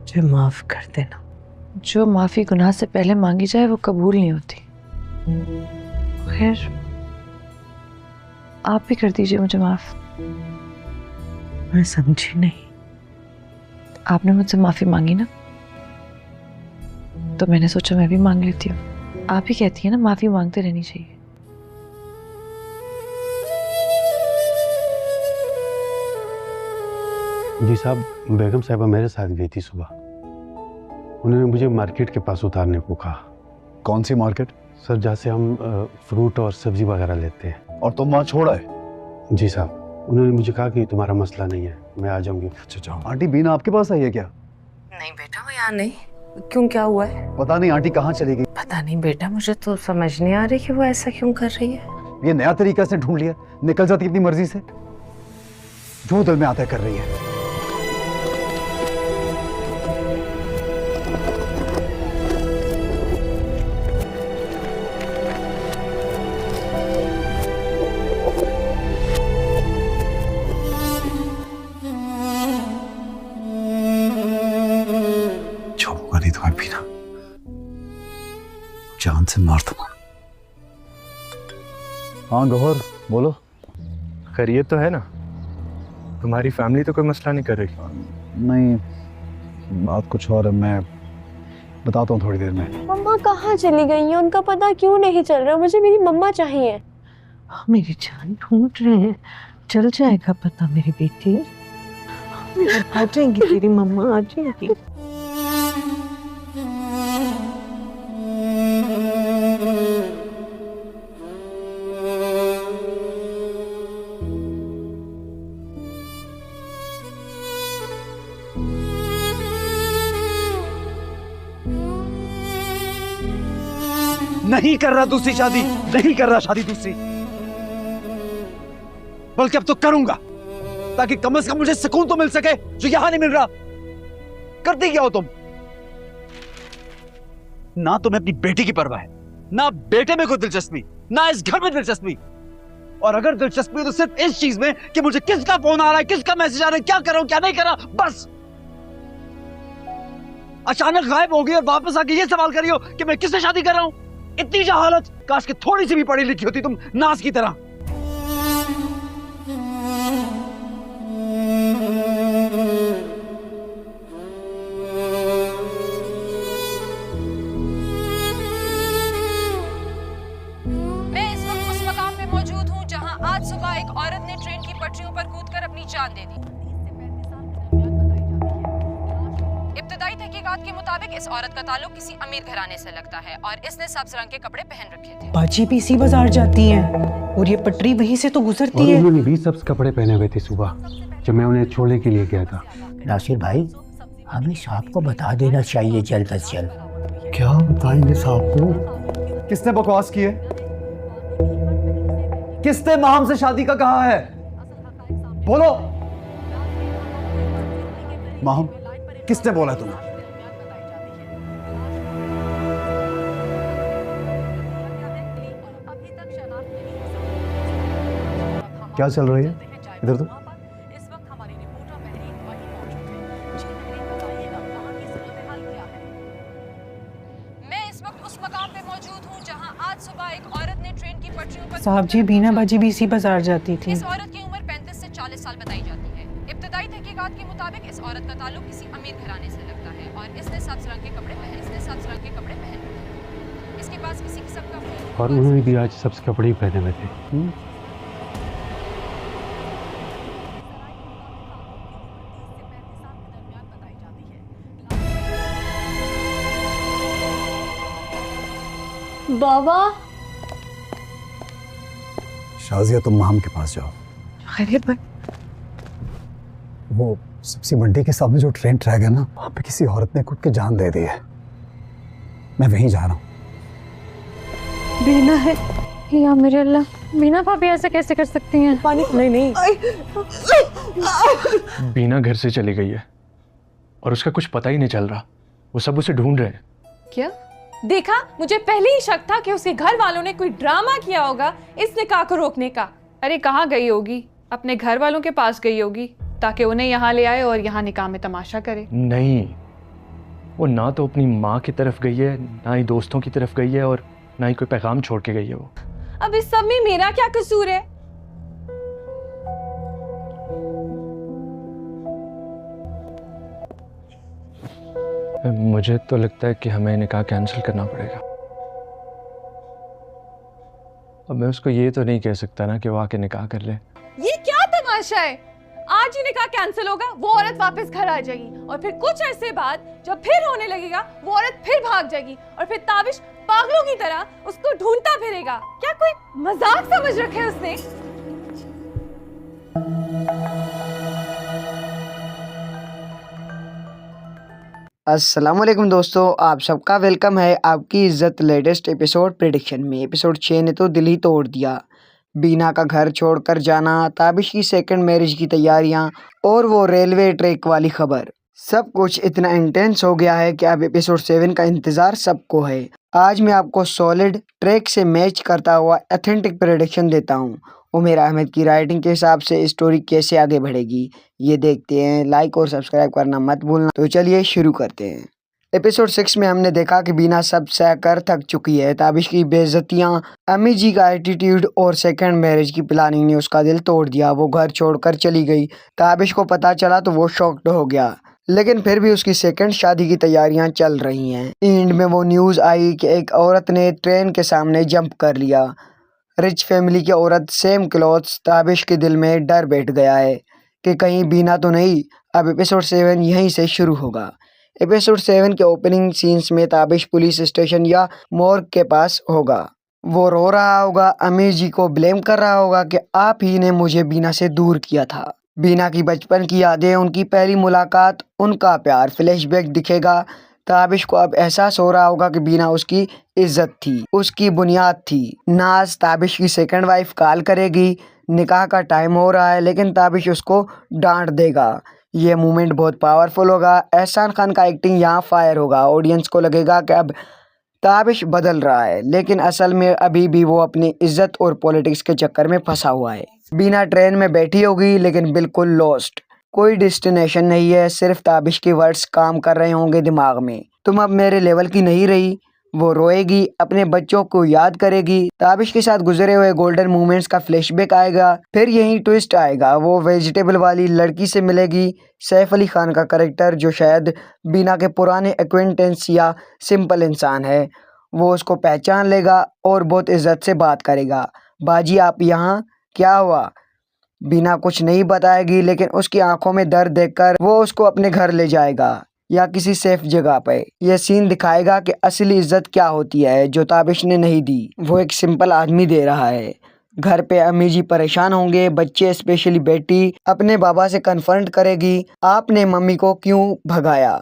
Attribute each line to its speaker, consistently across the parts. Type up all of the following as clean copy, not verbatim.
Speaker 1: मुझे माफ कर देना।
Speaker 2: जो माफी गुनाह से पहले मांगी जाए वो कबूल नहीं होती। खैर आप भी कर दीजिए मुझे माफ।
Speaker 1: मैं समझी नहीं।
Speaker 2: आपने मुझसे माफी मांगी ना, तो मैंने सोचा मैं भी मांग लेती हूँ। आप ही कहती है ना माफी मांगते रहनी चाहिए।
Speaker 3: जी साहब, बेगम साहिबा मेरे साथ गई थी सुबह। उन्होंने मुझे मार्केट के पास उतारने को कहा।
Speaker 4: कौन सी मार्केट?
Speaker 3: सर, जहाँ से हम फ्रूट और सब्जी वगैरह लेते हैं।
Speaker 4: और तुम वहाँ छोड़ा है?
Speaker 3: जी साहब, उन्होंने मुझे कहा कि तुम्हारा मसला नहीं है, मैं आ जाऊंगी।
Speaker 4: अच्छा जाओ। आंटी बीना आपके पास आई है क्या?
Speaker 1: नहीं बेटा, वो यहाँ नहीं। क्यों, क्या हुआ है?
Speaker 4: पता नहीं आंटी कहाँ चली गई।
Speaker 1: पता नहीं बेटा, मुझे तो समझ नहीं आ रही कि वो ऐसा क्यों कर रही है।
Speaker 4: ये नया तरीका से ढूंढ लिया, निकल जाती अपनी मर्जी से। जो दिल में आता है कर रही है। नहीं तुम्हें पीना, जान से मार दूंगा। हाँ गौहर बोलो।
Speaker 5: खैरियत तो है ना? तुम्हारी फैमिली तो कोई मसला नहीं कर रही?
Speaker 4: नहीं, बात कुछ और है, मैं बताता हूँ थोड़ी देर में।
Speaker 6: मम्मा कहाँ चली गई हैं? उनका पता क्यों नहीं चल रहा? मुझे मेरी मम्मा चाहिए।
Speaker 1: मेरी जान ढूंढ रहे हैं, चल जाएगा पता मेरी बेटी। आ जाएंगी तेरी मम्मा, आ जाएंगी।
Speaker 4: नहीं कर रहा दूसरी शादी, नहीं कर रहा शादी दूसरी, बल्कि अब तो करूंगा, ताकि कम से कम मुझे सुकून तो मिल सके जो यहां नहीं मिल रहा। करती क्या हो तुम? ना तुम्हें अपनी बेटी की परवाह है, ना बेटे में कोई दिलचस्पी, ना इस घर में दिलचस्पी। और अगर दिलचस्पी है तो सिर्फ इस चीज में कि मुझे किसका फोन आ रहा है, किसका मैसेज आ रहा है, क्या कर रहा हूं, क्या नहीं कर रहा, बस। अचानक गायब हो गई और वापस आके ये सवाल कर रही हो कि मैं किससे शादी कर रहा हूं। इतनी जहालत, काश कि थोड़ी सी भी पढ़ी लिखी होती तुम नाज की तरह।
Speaker 7: मैं इस वक्त उस मकाम पे मौजूद हूं जहां आज सुबह एक औरत ने ट्रेन की पटरियों पर कूदकर अपनी जान दे दी। इब्तदाई तहकीकात के मुताबिक इस औरत का ताल्लुक किसी अमीर घराने से लगता है और इसने सब्ज रंग के कपड़े पहन रखे थे।
Speaker 8: बाजी भी इसी बाजार जाती हैं और ये पटरी वहीं से तो गुजरती है।
Speaker 3: उन्होंने भी सब्ज कपड़े पहने हुए थे सुबह जब मैं उन्हें छोड़ने के लिए गया था।
Speaker 9: नासिर भाई, हमें साहब को बता देना चाहिए जल्द अज जल्द।
Speaker 4: क्या बताएंगे साहब को? किसने बकवास की है? किसने माहम से शादी का कहा है? बोलो। माहम किसने बोला तुम्हें? क्या चल रही है इधर? तो
Speaker 7: मैं इस वक्त उस मकाम पे मौजूद हूं जहां आज सुबह एक औरत ने ट्रेन की पटरियों पर
Speaker 8: साहब जी, बीना बाजी भी इसी बाजार जाती थी।
Speaker 7: इस औरत की उम्र 35 से 40 साल बताई जाती है। इब्तदाई तहकीकात के मुताबिक इस औरत का ताल्लुक किसी अमीर घराने से लगता है और इसने सब्ज रंग के कपड़े पहने इसके पास किसी किस्म का
Speaker 3: और उन्होंने भी आज सब्ज कपड़े ही पहने हुए थे।
Speaker 6: बाबा।
Speaker 4: शाजिया, तुम माहम के पास जाओ।
Speaker 1: खैरियत भाई?
Speaker 4: वो सब्जी मंडी के सामने जो ट्रेन ट्रैक है ना, वहां पे किसी औरत ने कूद के जान दे दी है। मैं वहीं जा रहा हूँ।
Speaker 1: बीना है?
Speaker 6: या मेरे अल्लाह, बीना भाभी ऐसे कैसे कर सकती हैं?
Speaker 1: पानी नहीं नहीं।
Speaker 5: बीना घर से चली गई है और उसका कुछ पता ही नहीं चल रहा। वो सब उसे ढूंढ रहे हैं।
Speaker 10: क्या देखा? मुझे पहले ही शक था कि उसके घर वालों ने कोई ड्रामा किया होगा इस निकाह को रोकने का। अरे कहाँ गई होगी? अपने घर वालों के पास गई होगी ताकि उन्हें यहाँ ले आए और यहाँ निकाह में तमाशा करे।
Speaker 5: नहीं, वो ना तो अपनी माँ की तरफ गई है, ना ही दोस्तों की तरफ गई है, और ना ही कोई पैगाम छोड़ के गई है वो।
Speaker 10: अब इस सब में मेरा क्या कसूर है?
Speaker 5: मुझे तो लगता है कि हमें निकाह कैंसिल करना पड़ेगा। अब मैं उसको ये तो नहीं कह सकता ना कि वो आके निकाह कर ले।
Speaker 10: ये क्या तमाशा है? आज ही निकाह कैंसिल होगा, वो औरत वापस घर आ जाएगी और फिर कुछ अरसे बाद जब फिर होने लगेगा वो औरत फिर भाग जाएगी और फिर ताबिश पागलों की तरह उसको ढूंढता फिरेगा। क्या कोई मजाक समझ रखा है उसने?
Speaker 11: अस्सलामुअलैकुम दोस्तों, आप सबका वेलकम है आपकी इज्जत लेटेस्ट एपिसोड प्रेडिक्शन में। एपिसोड 6 ने तो दिल ही तोड़ दिया। बीना का घर छोड़कर जाना, ताबिश की सेकंड मैरिज की तैयारियां और वो रेलवे ट्रैक वाली खबर, सब कुछ इतना इंटेंस हो गया है कि अब एपिसोड 7 का इंतज़ार सबको है। आज मैं आपको सॉलिड ट्रैक से मैच करता हुआ ऑथेंटिक प्रेडिक्शन देता हूँ। उमर अहमद की राइटिंग के हिसाब से स्टोरी कैसे आगे बढ़ेगी ये देखते हैं। लाइक और सब्सक्राइब करना मत भूलना। तो चलिए शुरू करते हैं। एपिसोड 6 में हमने देखा कि बीना सब सहकर थक चुकी है। ताबिश की बेइज्जतियाँ, अम्मी जी का एटीट्यूड और सेकंड मैरिज की प्लानिंग ने उसका दिल तोड़ दिया। वो घर छोड़कर चली गई। ताबिश को पता चला तो वो शॉक्ड हो गया, लेकिन फिर भी उसकी सेकंड शादी की तैयारियां चल रही हैं। एंड में वो न्यूज़ आई कि एक औरत ने ट्रेन के सामने जंप कर लिया। रिच फैमिली की औरत, सेम क्लॉथ्स। ताबिश के दिल में डर बैठ गया है कि कहीं बीना तो नहीं। अब एपिसोड 7 यहीं से शुरू होगा। एपिसोड 7 के ओपनिंग सीन्स में ताबिश पुलिस स्टेशन या मोर्ग के पास होगा। वो रो रहा होगा, अमीर जी को ब्लेम कर रहा होगा कि आप ही ने मुझे बीना से दूर किया था। बीना की बचपन की यादें, उनकी पहली मुलाकात, उनका प्यार, फ्लैशबैक दिखेगा। ताबिश को अब एहसास हो रहा होगा कि बीना उसकी इज्जत थी, उसकी बुनियाद थी। नाज, ताबिश की सेकंड वाइफ, कॉल करेगी। निकाह का टाइम हो रहा है, लेकिन ताबिश उसको डांट देगा। ये मोमेंट बहुत पावरफुल होगा। एहसान खान का एक्टिंग यहाँ फायर होगा। ऑडियंस को लगेगा कि अब ताबिश बदल रहा है, लेकिन असल में अभी भी वो अपनी इज्जत और पॉलिटिक्स के चक्कर में फंसा हुआ है। बीना ट्रेन में बैठी होगी, लेकिन बिल्कुल लॉस्ट। कोई डेस्टिनेशन नहीं है, सिर्फ ताबिश के वर्ड्स काम कर रहे होंगे दिमाग में। तुम अब मेरे लेवल की नहीं रही। वो रोएगी, अपने बच्चों को याद करेगी। ताबिश के साथ गुजरे हुए गोल्डन मोमेंट्स का फ्लैशबैक आएगा। फिर यही ट्विस्ट आएगा, वो वेजिटेबल वाली लड़की से मिलेगी। सैफ अली खान का कैरेक्टर, जो शायद बीना के पुराने एक्वेंटेंस या सिंपल इंसान है, वो उसको पहचान लेगा और बहुत इज्जत से बात करेगा। बाजी आप यहाँ, क्या हुआ? बीना कुछ नहीं बताएगी, लेकिन उसकी आंखों में दर्द देखकर वो उसको अपने घर ले जाएगा या किसी सेफ जगह पे। यह सीन दिखाएगा कि असली इज्जत क्या होती है, जो ताबिश ने नहीं दी, वो एक सिंपल आदमी दे रहा है। घर पे अम्मी जी परेशान होंगे। बच्चे, स्पेशली बेटी, अपने बाबा से कन्फ्रंट करेगी, आपने मम्मी को क्यों भगाया।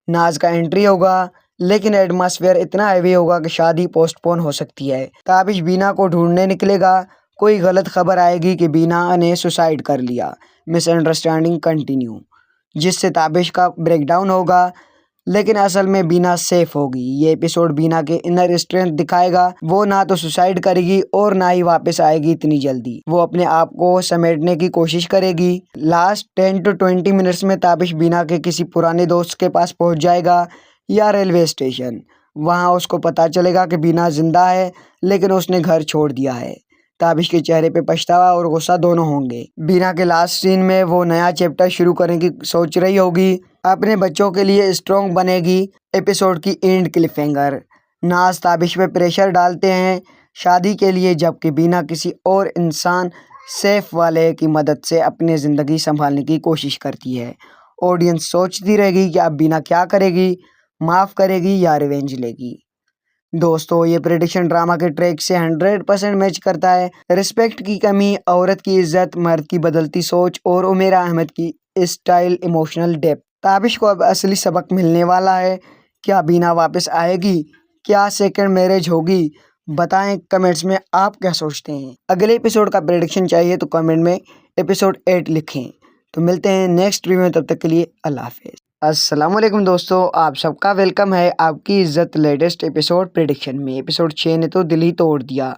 Speaker 11: नाज का एंट्री होगा, लेकिन एटमॉस्फेयर इतना हैवी होगा कि शादी पोस्टपोन हो सकती है। ताबिश बीना को ढूंढने निकलेगा। कोई गलत खबर आएगी कि बीना ने सुसाइड कर लिया। मिसअंडरस्टैंडिंग कंटिन्यू, जिससे ताबिश का ब्रेकडाउन होगा, लेकिन असल में बीना सेफ होगी। ये एपिसोड बीना के इनर स्ट्रेंथ दिखाएगा। वो ना तो सुसाइड करेगी और ना ही वापस आएगी इतनी जल्दी। वो अपने आप को समेटने की कोशिश करेगी। लास्ट 10 to 20 मिनट्स में ताबिश बीना के किसी पुराने दोस्त के पास पहुंच जाएगा या रेलवे स्टेशन। वहाँ उसको पता चलेगा कि बीना जिंदा है, लेकिन उसने घर छोड़ दिया है। ताबिश के चेहरे पे पछतावा और गुस्सा दोनों होंगे। बीना के लास्ट सीन में वो नया चैप्टर शुरू करने की सोच रही होगी। अपने बच्चों के लिए स्ट्रॉन्ग बनेगी। एपिसोड की एंड क्लिफहैंगर, नाज ताबिश पे प्रेशर डालते हैं शादी के लिए, जबकि बीना किसी और इंसान सेफ वाले की मदद से अपनी ज़िंदगी संभालने की कोशिश करती है। ऑडियंस सोचती रहेगी कि अब बीना क्या करेगी, माफ़ करेगी या रिवेंज लेगी। दोस्तों, ये प्रेडिक्शन ड्रामा के ट्रैक से 100% मैच करता है। रिस्पेक्ट की कमी, औरत की इज्जत, मर्द की बदलती सोच और उमेरा अहमद की स्टाइल, इमोशनल डेप्थ। ताबिश को अब असली सबक मिलने वाला है। क्या बीना वापस आएगी? क्या सेकंड मैरिज होगी? बताएं कमेंट्स में आप क्या सोचते हैं। अगले एपिसोड का प्रेडिक्शन चाहिए तो कमेंट में एपिसोड 8 लिखें। तो मिलते हैं नेक्स्ट वीडियो में, तब तक के लिए अल्लाह हाफिज़। अस्सलामुअलैकुम दोस्तों, आप सबका वेलकम है आपकी इज्जत लेटेस्ट एपिसोड प्रेडिक्शन में। एपिसोड 6 ने तो दिल ही तोड़ दिया।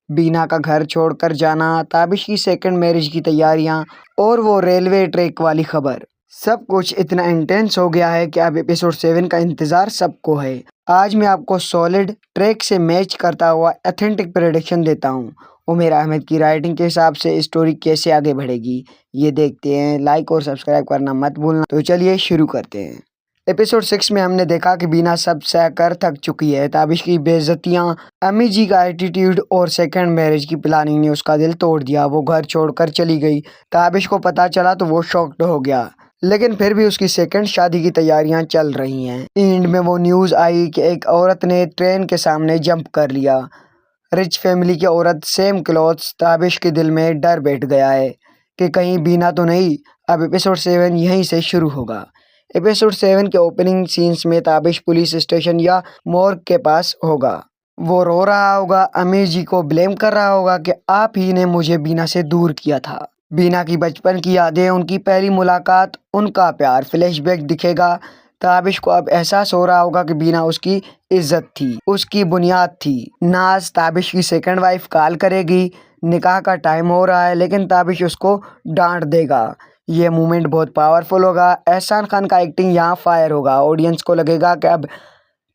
Speaker 11: बीना का घर छोड़कर जाना, ताबिश की सेकंड मैरिज की तैयारियां और वो रेलवे ट्रैक वाली खबर, सब कुछ इतना इंटेंस हो गया है कि अब एपिसोड 7 का इंतज़ार सबको है। आज मैं आपको सॉलिड ट्रैक से मैच करता हुआ ऑथेंटिक प्रेडिक्शन देता हूँ। उमर अहमद की राइटिंग के हिसाब से स्टोरी कैसे आगे बढ़ेगी ये देखते हैं। लाइक और सब्सक्राइब करना मत भूलना। तो चलिए शुरू करते हैं। एपिसोड 6 में हमने देखा कि बीना सब सह कर थक चुकी है। ताबिश की बेइज्जतियाँ, अम्मी जी का एटीट्यूड और सेकंड मैरिज की प्लानिंग ने उसका दिल तोड़ दिया। वो घर छोड़कर चली गई। ताबिश को पता चला तो वो शॉक्ड हो गया, लेकिन फिर भी उसकी सेकंड शादी की तैयारियां चल रही हैं। एंड में वो न्यूज़ आई कि एक औरत ने ट्रेन के सामने जंप कर लिया। रिच फैमिली की औरत, सेम क्लॉथ्स। ताबिश के दिल में डर बैठ गया है कि कहीं बीना तो नहीं। अब एपिसोड 7 यहीं से शुरू होगा। एपिसोड 7 के ओपनिंग सीन्स में ताबिश पुलिस स्टेशन या मॉर्ग के पास होगा। वो रो रहा होगा, अमीर जी को ब्लेम कर रहा होगा कि आप ही ने मुझे बीना से दूर किया था। बीना की बचपन की यादें, उनकी पहली मुलाकात, उनका प्यार फ्लैशबैक दिखेगा। ताबिश को अब एहसास हो रहा होगा कि बीना उसकी इज्जत थी, उसकी बुनियाद थी। नाज, ताबिश की सेकंड वाइफ, कॉल करेगी। निकाह का टाइम हो रहा है, लेकिन ताबिश उसको डांट देगा। ये मोमेंट बहुत पावरफुल होगा। एहसान खान का एक्टिंग यहाँ फायर होगा। ऑडियंस को लगेगा कि अब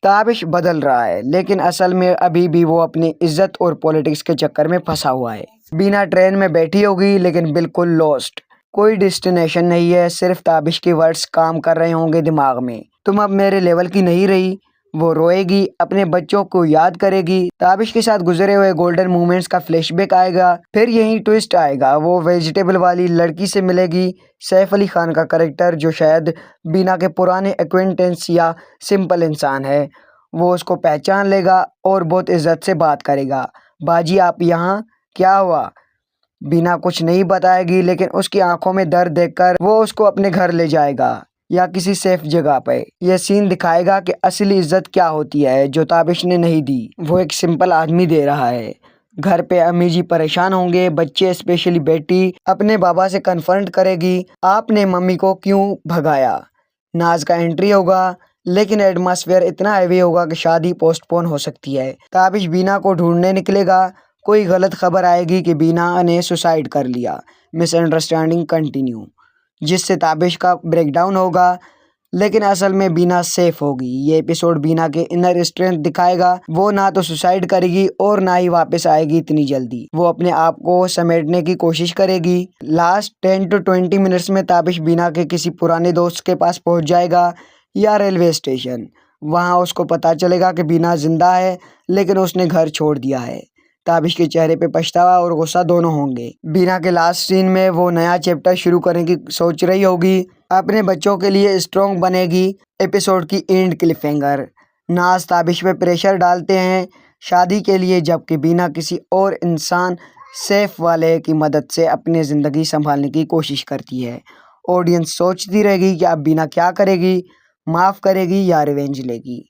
Speaker 11: ताबिश बदल रहा है, लेकिन असल में अभी भी वो अपनी इज्जत और पॉलिटिक्स के चक्कर में फंसा हुआ है। बीना ट्रेन में बैठी होगी, लेकिन बिल्कुल लॉस्ट। कोई डेस्टिनेशन नहीं है, सिर्फ ताबिश के वर्ड्स काम कर रहे होंगे दिमाग में। तुम अब मेरे लेवल की नहीं रही। वो रोएगी, अपने बच्चों को याद करेगी। ताबिश के साथ गुजरे हुए गोल्डन मोमेंट्स का फ्लैशबैक आएगा। फिर यही ट्विस्ट आएगा, वो वेजिटेबल वाली लड़की से मिलेगी। सैफ अली खान का कैरेक्टर, जो शायद बीना के पुराने एक्वेंटेंस या सिंपल इंसान है, वो उसको पहचान लेगा और बहुत इज्जत से बात करेगा। बाजी, आप यहाँ, क्या हुआ? बीना कुछ नहीं बताएगी, लेकिन उसकी आंखों में दर्द देखकर वो उसको अपने घर ले जाएगा या किसी सेफ जगह पे। यह सीन दिखाएगा कि असली इज्जत क्या होती है, जो ताबिश ने नहीं दी, वो एक सिंपल आदमी दे रहा है। घर पे अम्मी जी परेशान होंगे। बच्चे, स्पेशली बेटी, अपने बाबा से कन्फ्रंट करेगी, आपने मम्मी को क्यों भगाया। नाज का एंट्री होगा, लेकिन एटमॉस्फेयर इतना हैवी होगा कि शादी पोस्टपोन हो सकती है। ताबिश बीना को ढूंढने निकलेगा। कोई गलत खबर आएगी कि बीना ने सुसाइड कर लिया। मिसअंडरस्टैंडिंग कंटिन्यू, जिससे ताबिश का ब्रेकडाउन होगा, लेकिन असल में बीना सेफ होगी। ये एपिसोड बीना के इनर स्ट्रेंथ दिखाएगा। वो ना तो सुसाइड करेगी और ना ही वापस आएगी इतनी जल्दी। वो अपने आप को समेटने की कोशिश करेगी। लास्ट 10 to 20 मिनट्स में ताबिश बीना के किसी पुराने दोस्त के पास पहुंच जाएगा या रेलवे स्टेशन। वहां उसको पता चलेगा कि बीना जिंदा है, लेकिन उसने घर छोड़ दिया है। ताबिश के चेहरे पे पछतावा और गुस्सा दोनों होंगे। बीना के लास्ट सीन में वो नया चैप्टर शुरू करने की सोच रही होगी। अपने बच्चों के लिए स्ट्रॉन्ग बनेगी। एपिसोड की एंड क्लिफहैंगर, नाज ताबिश पे प्रेशर डालते हैं शादी के लिए, जबकि बीना किसी और इंसान सेफ वाले की मदद से अपनी ज़िंदगी संभालने की कोशिश करती है। ऑडियंस सोचती रहेगी कि अब बीना क्या करेगी, माफ़ करेगी या रिवेंज लेगी।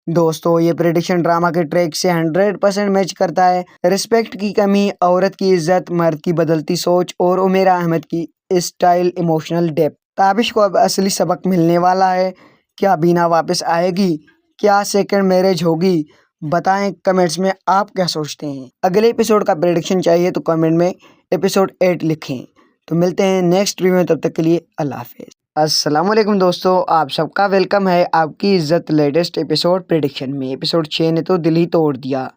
Speaker 11: दोस्तों, ये प्रेडिक्शन ड्रामा के ट्रैक से 100% मैच करता है। रिस्पेक्ट की कमी, औरत की इज्जत, मर्द की बदलती सोच और उमेरा अहमद की स्टाइल, इमोशनल डेप्थ। ताबिश को अब असली सबक मिलने वाला है। क्या बीना वापस आएगी? क्या सेकंड मैरिज होगी? बताएं कमेंट्स में आप क्या सोचते हैं। अगले एपिसोड का प्रेडिक्शन चाहिए तो कमेंट में एपिसोड 8 लिखें। तो मिलते हैं नेक्स्ट वीडियो में, तब तक के लिए अल्लाह हाफिज़। अस्सलाम वालेकुम दोस्तों, आप सबका वेलकम है आपकी इज्जत लेटेस्ट एपिसोड प्रेडिक्शन में। एपिसोड 6 ने तो दिल ही तोड़ दिया।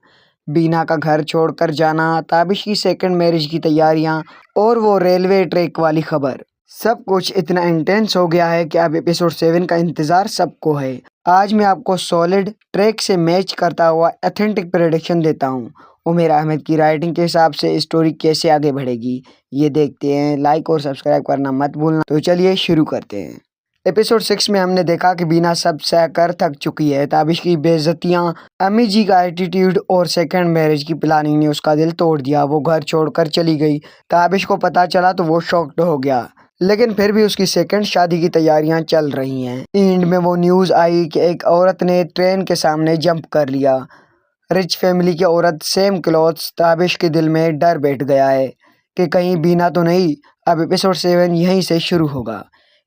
Speaker 11: बीना का घर छोड़कर जाना, ताबिश की सेकंड मैरिज की तैयारियां और वो रेलवे ट्रैक वाली खबर, सब कुछ इतना इंटेंस हो गया है कि अब एपिसोड 7 का इंतज़ार सबको है। आज मैं आपको सॉलिड ट्रैक से मैच करता हुआ ऑथेंटिक प्रेडिक्शन देता हूँ। उमर अहमद की राइटिंग के हिसाब से स्टोरी कैसे आगे बढ़ेगी ये देखते हैं। लाइक और सब्सक्राइब करना मत भूलना। तो चलिए शुरू करते हैं। एपिसोड 6 में हमने देखा कि बीना सब सह कर थक चुकी है। ताबिश की बेइज्जतियाँ, अम्मी जी का एटीट्यूड और सेकंड मैरिज की प्लानिंग ने उसका दिल तोड़ दिया। वो घर छोड़कर चली गई। ताबिश को पता चला तो वो शॉक्ड हो गया, लेकिन फिर भी उसकी सेकंड शादी की तैयारियां चल रही हैं। एंड में वो न्यूज़ आई कि एक औरत ने ट्रेन के सामने जंप कर लिया। रिच फैमिली की औरत, सेम क्लॉथ्स। ताबिश के दिल में डर बैठ गया है कि कहीं बीना तो नहीं। अब एपिसोड 7 यहीं से शुरू होगा।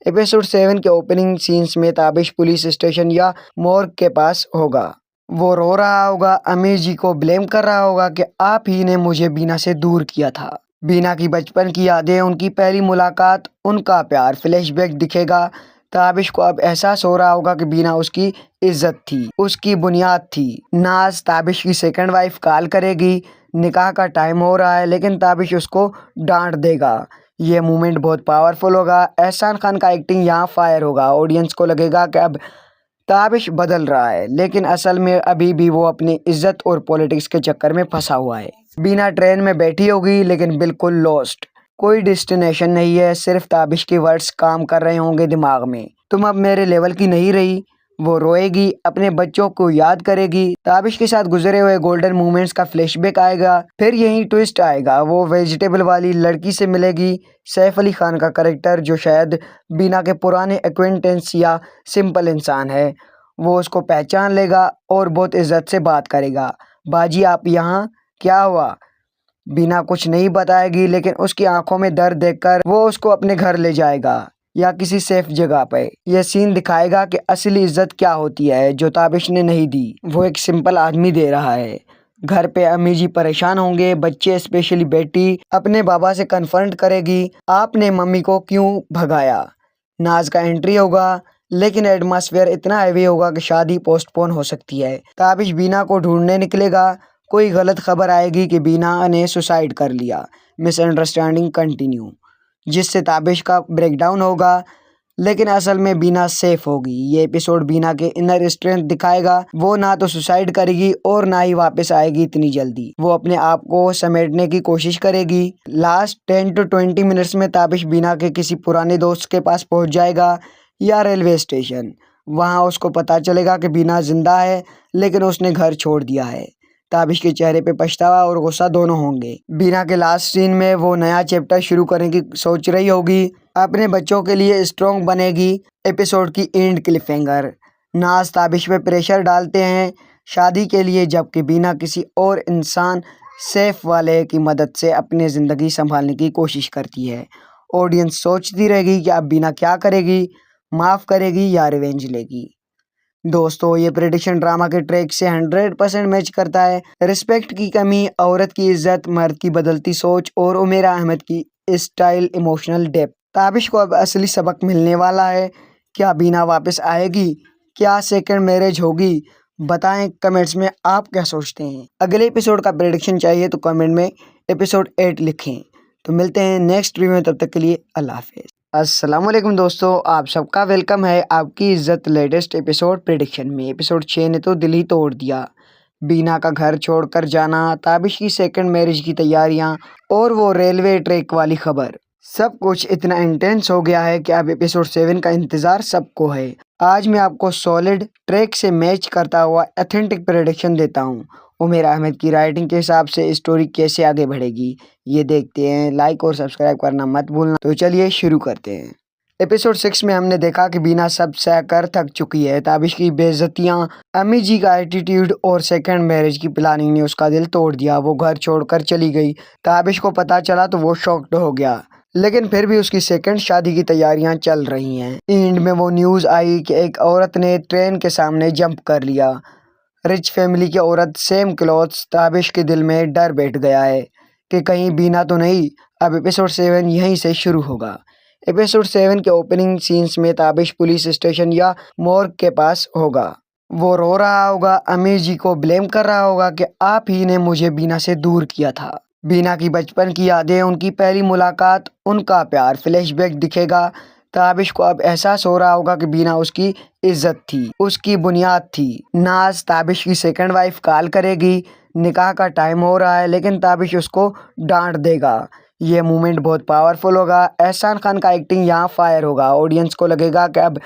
Speaker 11: एपिसोड 7 के ओपनिंग सीन्स में ताबिश पुलिस स्टेशन या मॉर्ग के पास होगा। वो रो रहा होगा, अमीर जी को ब्लेम कर रहा होगा कि आप ही ने मुझे बीना से दूर किया था। बीना की बचपन की यादें, उनकी पहली मुलाकात, उनका प्यार, फ्लैशबैक दिखेगा। ताबिश को अब एहसास हो रहा होगा कि बीना उसकी इज्जत थी, उसकी बुनियाद थी। नाज ताबिश की सेकंड वाइफ कॉल करेगी, निकाह का टाइम हो रहा है, लेकिन ताबिश उसको डांट देगा। ये मोमेंट बहुत पावरफुल होगा। एहसान खान का एक्टिंग यहाँ फायर होगा। ऑडियंस को लगेगा कि अब ताबिश बदल रहा है, लेकिन असल में अभी भी वो अपनी इज्जत और पॉलिटिक्स के चक्कर में फंसा हुआ है। बीना ट्रेन में बैठी होगी, लेकिन बिल्कुल लॉस्ट। कोई डेस्टिनेशन नहीं है, सिर्फ ताबिश के वर्ड्स काम कर रहे होंगे दिमाग में। तुम अब मेरे लेवल की नहीं रही। वो रोएगी, अपने बच्चों को याद करेगी। ताबिश के साथ गुजरे हुए गोल्डन मोमेंट्स का फ्लैशबैक आएगा। फिर यही ट्विस्ट आएगा, वो वेजिटेबल वाली लड़की से मिलेगी। सैफ अली खान का कैरेक्टर, जो शायद बीना के पुराने एक्वेंटेंस या सिंपल इंसान है, वो उसको पहचान लेगा और बहुत इज्जत से बात करेगा। बाजी आप यहाँ, क्या हुआ? बीना कुछ नहीं बताएगी, लेकिन उसकी आंखों में दर्द देखकर वो उसको अपने घर ले जाएगा या किसी सेफ जगह पे। यह सीन दिखाएगा कि असली इज्जत क्या होती है, जो ताबिश ने नहीं दी, वो एक सिंपल आदमी दे रहा है। घर पे अम्मी जी परेशान होंगे, बच्चे स्पेशली बेटी अपने बाबा से कन्फ्रंट करेगी, आपने मम्मी को क्यों भगाया। नाज का एंट्री होगा, लेकिन एटमॉस्फेयर इतना हैवी होगा कि शादी पोस्टपोन हो सकती है। ताबिश बीना को ढूंढने निकलेगा। कोई गलत खबर आएगी कि बीना ने सुसाइड कर लिया। मिसअंडरस्टैंडिंग कंटिन्यू, जिससे ताबिश का ब्रेकडाउन होगा, लेकिन असल में बीना सेफ होगी। ये एपिसोड बीना के इनर स्ट्रेंथ दिखाएगा। वो ना तो सुसाइड करेगी और ना ही वापस आएगी इतनी जल्दी। वो अपने आप को समेटने की कोशिश करेगी। लास्ट 10 to 20 मिनट्स में ताबिश बीना के किसी पुराने दोस्त के पास पहुंच जाएगा या रेलवे स्टेशन। वहां उसको पता चलेगा कि बीना जिंदा है, लेकिन उसने घर छोड़ दिया है। ताबिश के चेहरे पे पछतावा और गुस्सा दोनों होंगे। बीना के लास्ट सीन में वो नया चैप्टर शुरू करने की सोच रही होगी, अपने बच्चों के लिए स्ट्रॉन्ग बनेगी। एपिसोड की एंड क्लिफहैंगर, नाज ताबिश पे प्रेशर डालते हैं शादी के लिए, जबकि बीना किसी और इंसान सेफ वाले की मदद से अपनी ज़िंदगी संभालने की कोशिश करती है। ऑडियंस सोचती रहेगी कि अब बीना क्या करेगी, माफ़ करेगी या रिवेंज लेगी। दोस्तों, ये प्रेडिक्शन ड्रामा के ट्रैक से 100% मैच करता है। रिस्पेक्ट की कमी, औरत की इज्जत, मर्द की बदलती सोच और उमेरा अहमद की स्टाइल, इमोशनल डेप्थ। ताबिश को अब असली सबक मिलने वाला है। क्या बीना वापस आएगी? क्या सेकंड मैरिज होगी? बताएं कमेंट्स में आप क्या सोचते हैं। अगले एपिसोड का प्रेडिक्शन चाहिए तो कमेंट में एपिसोड 8 लिखें। तो मिलते हैं नेक्स्ट वीडियो में, तब तक के लिए अल्लाह हाफिज़। अस्सलाम वालेकुम दोस्तों, आप सबका वेलकम है आपकी इज्जत लेटेस्ट एपिसोड प्रेडिक्शन में। एपिसोड 6 ने तो दिल ही तोड़ दिया। बीना का घर छोड़कर जाना, ताबिश की सेकंड मैरिज की तैयारियां और वो रेलवे ट्रैक वाली खबर, सब कुछ इतना इंटेंस हो गया है कि अब एपिसोड 7 का इंतज़ार सबको है। आज मैं आपको सॉलिड ट्रैक से मैच करता हुआ ऑथेंटिक प्रेडिक्शन देता हूँ। उमेर अहमद की राइटिंग के हिसाब से स्टोरी कैसे आगे बढ़ेगी, ये देखते हैं। लाइक और सब्सक्राइब करना मत भूलना। तो चलिए शुरू करते हैं। एपिसोड 6 में हमने देखा कि बीना सब सह कर थक चुकी है। ताबिश की बेइज्जतियाँ, अम्मी जी का एटीट्यूड और सेकंड मैरिज की प्लानिंग ने उसका दिल तोड़ दिया। वो घर छोड़कर चली गई। ताबिश को पता चला तो वो शॉक्ड हो गया, लेकिन फिर भी उसकी सेकंड शादी की तैयारियां चल रही हैं। एंड में वो न्यूज़ आई कि एक औरत ने ट्रेन के सामने जंप कर लिया। रिच फैमिली की औरत, सेम क्लॉथ्स। ताबिश के दिल में डर बैठ गया है कि कहीं बीना तो नहीं। अब एपिसोड 7 यहीं से शुरू होगा। एपिसोड 7 के ओपनिंग सीन्स में ताबिश पुलिस स्टेशन या मॉर्ग के पास होगा। वो रो रहा होगा, अमीर जी को ब्लेम कर रहा होगा कि आप ही ने मुझे बीना से दूर किया था। बीना की बचपन की यादें, उनकी पहली मुलाकात, उनका प्यार, फ्लैशबैक दिखेगा। ताबिश को अब एहसास हो रहा होगा कि बीना उसकी इज्जत थी, उसकी बुनियाद थी। नाज ताबिश की सेकंड वाइफ कॉल करेगी, निकाह का टाइम हो रहा है, लेकिन ताबिश उसको डांट देगा। ये मोमेंट बहुत पावरफुल होगा। एहसान खान का एक्टिंग यहाँ फायर होगा। ऑडियंस को लगेगा कि अब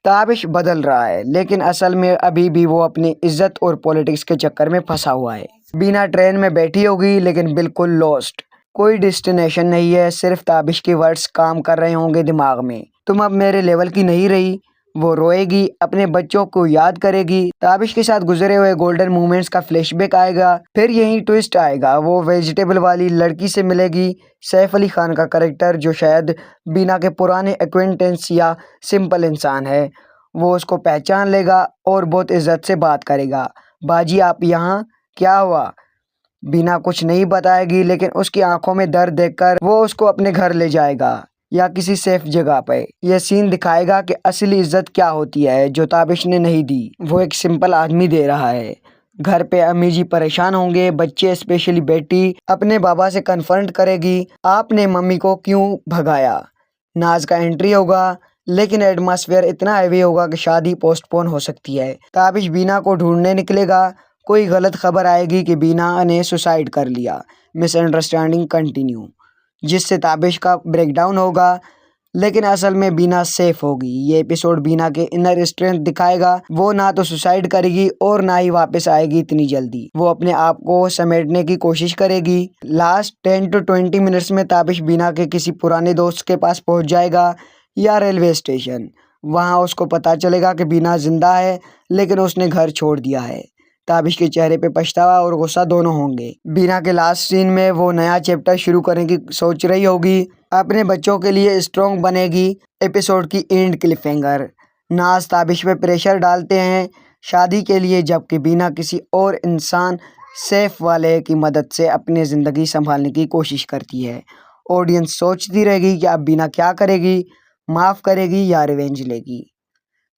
Speaker 11: ताबिश बदल रहा है, लेकिन असल में अभी भी वो अपनी इज्जत और पॉलिटिक्स के चक्कर में फंसा हुआ है। बीना ट्रेन में बैठी होगी, लेकिन बिल्कुल लॉस्ट। कोई डेस्टिनेशन नहीं है, सिर्फ ताबिश के वर्ड्स काम कर रहे होंगे दिमाग में। तुम अब मेरे लेवल की नहीं रही। वो रोएगी, अपने बच्चों को याद करेगी। ताबिश के साथ गुजरे हुए गोल्डन मोमेंट्स का फ्लैशबैक आएगा। फिर यही ट्विस्ट आएगा, वो वेजिटेबल वाली लड़की से मिलेगी। सैफ अली खान का कैरेक्टर, जो शायद बीना के पुराने एक्वेंटेंस या सिंपल इंसान है, वो उसको पहचान लेगा और बहुत इज्जत से बात करेगा। बाजी आप यहाँ, क्या हुआ? बीना कुछ नहीं बताएगी, लेकिन उसकी आंखों में दर्द देखकर वो उसको अपने घर ले जाएगा या किसी सेफ जगह पे। यह सीन दिखाएगा कि असली इज्जत क्या होती है, जो ताबिश ने नहीं दी, वो एक सिंपल आदमी दे रहा है। घर पे अम्मी जी परेशान होंगे, बच्चे स्पेशली बेटी अपने बाबा से कन्फ्रंट करेगी, आपने मम्मी को क्यों भगाया। नाज का एंट्री होगा, लेकिन एटमॉस्फेयर इतना हैवी होगा कि शादी पोस्टपोन हो सकती है। ताबिश बीना को ढूंढने निकलेगा, कोई गलत खबर आएगी कि बीना ने सुसाइड कर लिया। मिसअंडरस्टैंडिंग कंटिन्यू, जिससे ताबिश का ब्रेकडाउन होगा, लेकिन असल में बीना सेफ होगी। ये एपिसोड बीना के इनर स्ट्रेंथ दिखाएगा। वो ना तो सुसाइड करेगी और ना ही वापस आएगी इतनी जल्दी। वो अपने आप को समेटने की कोशिश करेगी। लास्ट 10 to 20 मिनट्स में ताबिश बीना के किसी पुराने दोस्त के पास पहुंच जाएगा या रेलवे स्टेशन। वहां उसको पता चलेगा कि बीना जिंदा है, लेकिन उसने घर छोड़ दिया है। ताबिश के चेहरे पे पछतावा और गुस्सा दोनों होंगे। बीना के लास्ट सीन में वो नया चैप्टर शुरू करने की सोच रही होगी, अपने बच्चों के लिए स्ट्रॉन्ग बनेगी। एपिसोड की एंड क्लिफहैंगर, नाज ताबिश पे प्रेशर डालते हैं शादी के लिए, जबकि बीना किसी और इंसान सेफ वाले की मदद से अपनी ज़िंदगी संभालने की कोशिश करती है। ऑडियंस सोचती रहेगी कि अब बीना क्या करेगी, माफ़ करेगी या रिवेंज लेगी।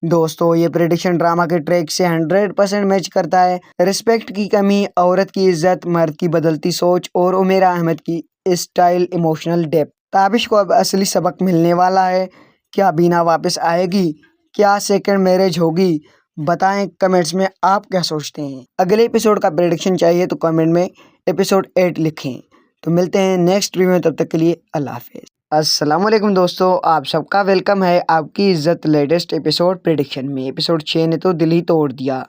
Speaker 11: दोस्तों, ये प्रेडिक्शन ड्रामा के ट्रैक से 100% मैच करता है। रिस्पेक्ट की कमी, औरत की इज्जत, मर्द की बदलती सोच और उमेरा अहमद की स्टाइल, इमोशनल डेप्थ। ताबिश को अब असली सबक मिलने वाला है। क्या बीना वापस आएगी? क्या सेकंड मैरिज होगी? बताएं कमेंट्स में आप क्या सोचते हैं। अगले एपिसोड का प्रेडिक्शन चाहिए तो कमेंट में एपिसोड 8 लिखें। तो मिलते हैं नेक्स्ट रिव्यू में, तब तक के लिए अल्लाह हाफिज़। अस्सलाम वालेकुम दोस्तों, आप सबका वेलकम है आपकी इज्जत लेटेस्ट एपिसोड प्रेडिक्शन में। एपिसोड 6 ने तो दिल ही तोड़ दिया।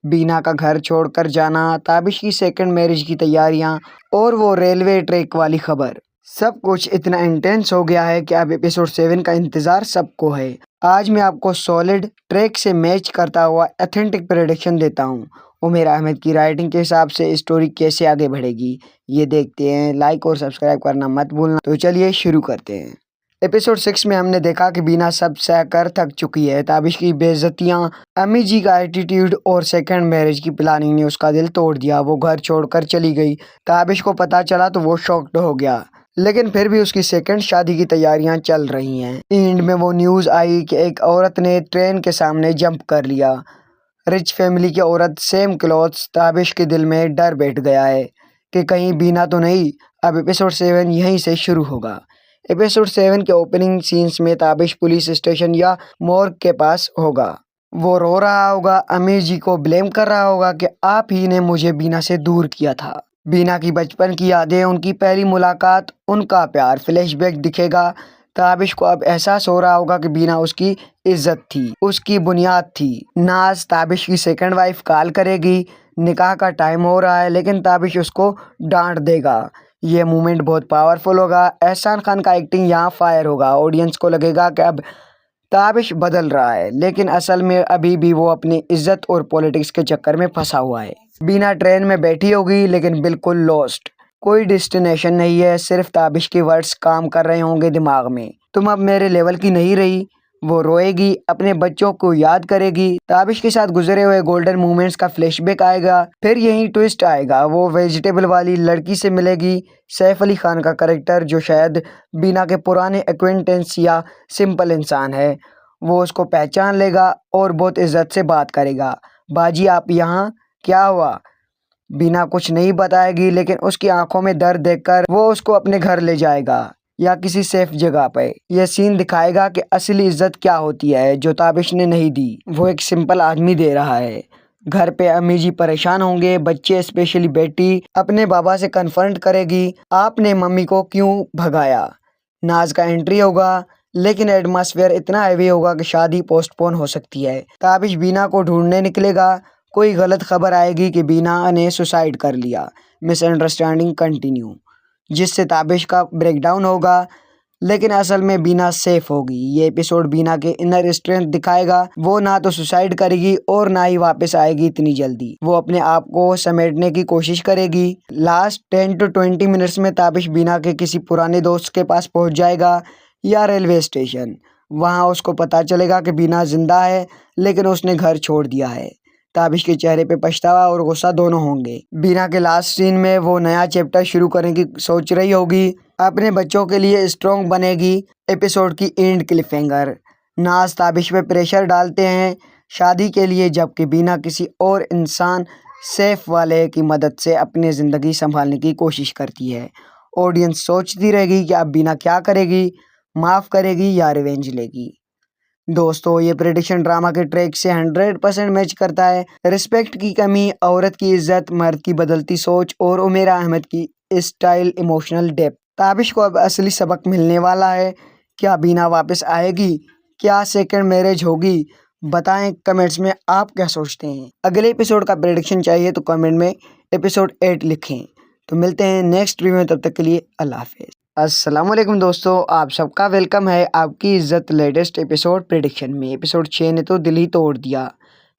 Speaker 11: बीना का घर छोड़कर जाना, ताबिश की सेकंड मैरिज की तैयारियां और वो रेलवे ट्रैक वाली खबर, सब कुछ इतना इंटेंस हो गया है कि अब एपिसोड 7 का इंतज़ार सबको है। आज मैं आपको सॉलिड ट्रैक से मैच करता हुआ ऑथेंटिक प्रेडिक्शन देता हूँ। उमेर अहमद की राइटिंग के हिसाब से स्टोरी कैसे आगे बढ़ेगी ये देखते हैं। लाइक और सब्सक्राइब करना मत भूलना। तो चलिए शुरू करते हैं। एपिसोड 6 में हमने देखा कि बीना सब सह कर थक चुकी है। ताबिश की बेइज्जतियाँ, अम्मी जी का एटीट्यूड और सेकंड मैरिज की प्लानिंग ने उसका दिल तोड़ दिया। वो घर छोड़कर चली गई। ताबिश को पता चला तो वो शॉक्ड हो गया, लेकिन फिर भी उसकी सेकंड शादी की तैयारियां चल रही हैं। एंड में वो न्यूज़ आई कि एक औरत ने ट्रेन के सामने जंप कर लिया। रिच फैमिली की औरत, सेम क्लॉथ्स। ताबिश के दिल में डर बैठ गया है कि कहीं बीना तो नहीं। अब एपिसोड 7 यहीं से शुरू होगा। एपिसोड 7 के ओपनिंग सीन्स में ताबिश पुलिस स्टेशन या मॉर्ग के पास होगा। वो रो रहा होगा, अमीर जी को ब्लेम कर रहा होगा कि आप ही ने मुझे बीना से दूर किया था। बीना की बचपन की यादें, उनकी पहली मुलाकात, उनका प्यार, फ्लैशबैक दिखेगा। ताबिश को अब एहसास हो रहा होगा कि बीना उसकी इज्जत थी, उसकी बुनियाद थी। नाज ताबिश की सेकंड वाइफ कॉल करेगी, निकाह का टाइम हो रहा है, लेकिन ताबिश उसको डांट देगा। ये मूवमेंट बहुत पावरफुल होगा। एहसान खान का एक्टिंग यहाँ फायर होगा। ऑडियंस को लगेगा कि अब ताबिश बदल रहा है, लेकिन असल में अभी भी वो अपनी इज्जत और पॉलिटिक्स के चक्कर में फंसा हुआ है। बीना ट्रेन में बैठी होगी, लेकिन बिल्कुल लॉस्ट। कोई डेस्टिनेशन नहीं है, सिर्फ ताबिश के वर्ड्स काम कर रहे होंगे दिमाग में। तुम अब मेरे लेवल की नहीं रही। वो रोएगी, अपने बच्चों को याद करेगी। ताबिश के साथ गुजरे हुए गोल्डन मोमेंट्स का फ्लैशबैक आएगा। फिर यही ट्विस्ट आएगा, वो वेजिटेबल वाली लड़की से मिलेगी। सैफ अली खान का कैरेक्टर, जो शायद बीना के पुराने एक्वेंटेंस या सिंपल इंसान है, वो उसको पहचान लेगा और बहुत इज्जत से बात करेगा। बाजी आप यहाँ, क्या हुआ? बीना कुछ नहीं बताएगी, लेकिन उसकी आंखों में दर्द देखकर वो उसको अपने घर ले जाएगा या किसी सेफ जगह पे। यह सीन दिखाएगा कि असली इज्जत क्या होती है, जो ताबिश ने नहीं दी, वो एक सिंपल आदमी दे रहा है। घर पे अम्मी जी परेशान होंगे, बच्चे स्पेशली बेटी अपने बाबा से कन्फ्रंट करेगी, आपने मम्मी को क्यों भगाया। नाज का एंट्री होगा, लेकिन एटमॉस्फेयर इतना हैवी होगा कि शादी पोस्टपोन हो सकती है। ताबिश बीना को ढूंढने निकलेगा, कोई गलत खबर आएगी कि बीना ने सुसाइड कर लिया। मिसअंडरस्टैंडिंग कंटिन्यू, जिससे ताबिश का ब्रेकडाउन होगा, लेकिन असल में बीना सेफ होगी। ये एपिसोड बीना के इनर स्ट्रेंथ दिखाएगा। वो ना तो सुसाइड करेगी और ना ही वापस आएगी इतनी जल्दी। वो अपने आप को समेटने की कोशिश करेगी। लास्ट 10 to 20 मिनट्स में ताबिश बीना के किसी पुराने दोस्त के पास पहुंच जाएगा या रेलवे स्टेशन। वहां उसको पता चलेगा कि बीना जिंदा है, लेकिन उसने घर छोड़ दिया है। ताबिश के चेहरे पे पछतावा और गुस्सा दोनों होंगे। बीना के लास्ट सीन में वो नया चैप्टर शुरू करने की सोच रही होगी, अपने बच्चों के लिए स्ट्रॉन्ग बनेगी। एपिसोड की एंड क्लिफहैंगर। नाज ताबिश पे प्रेशर डालते हैं शादी के लिए, जबकि बीना किसी और इंसान सेफ वाले की मदद से अपनी ज़िंदगी संभालने की कोशिश करती है। ऑडियंस सोचती रहेगी कि अब बीना क्या करेगी, माफ़ करेगी या रिवेंज लेगी। दोस्तों, ये प्रेडिक्शन ड्रामा के ट्रैक से 100% मैच करता है। रिस्पेक्ट की कमी, औरत की इज्जत, मर्द की बदलती सोच और उमेरा अहमद की स्टाइल, इमोशनल डेप्थ। ताबिश को अब असली सबक मिलने वाला है। क्या बीना वापस आएगी? क्या सेकंड मैरिज होगी? बताएं कमेंट्स में आप क्या सोचते हैं। अगले एपिसोड का प्रेडिक्शन चाहिए तो कमेंट में एपिसोड 8 लिखें। तो मिलते हैं नेक्स्ट रिव्यू में, तब तक के लिए अल्लाह हाफिज़। अस्सलाम वालेकुम दोस्तों, आप सबका वेलकम है आपकी इज्जत लेटेस्ट एपिसोड प्रेडिक्शन में। एपिसोड 6 ने तो दिल ही तोड़ दिया।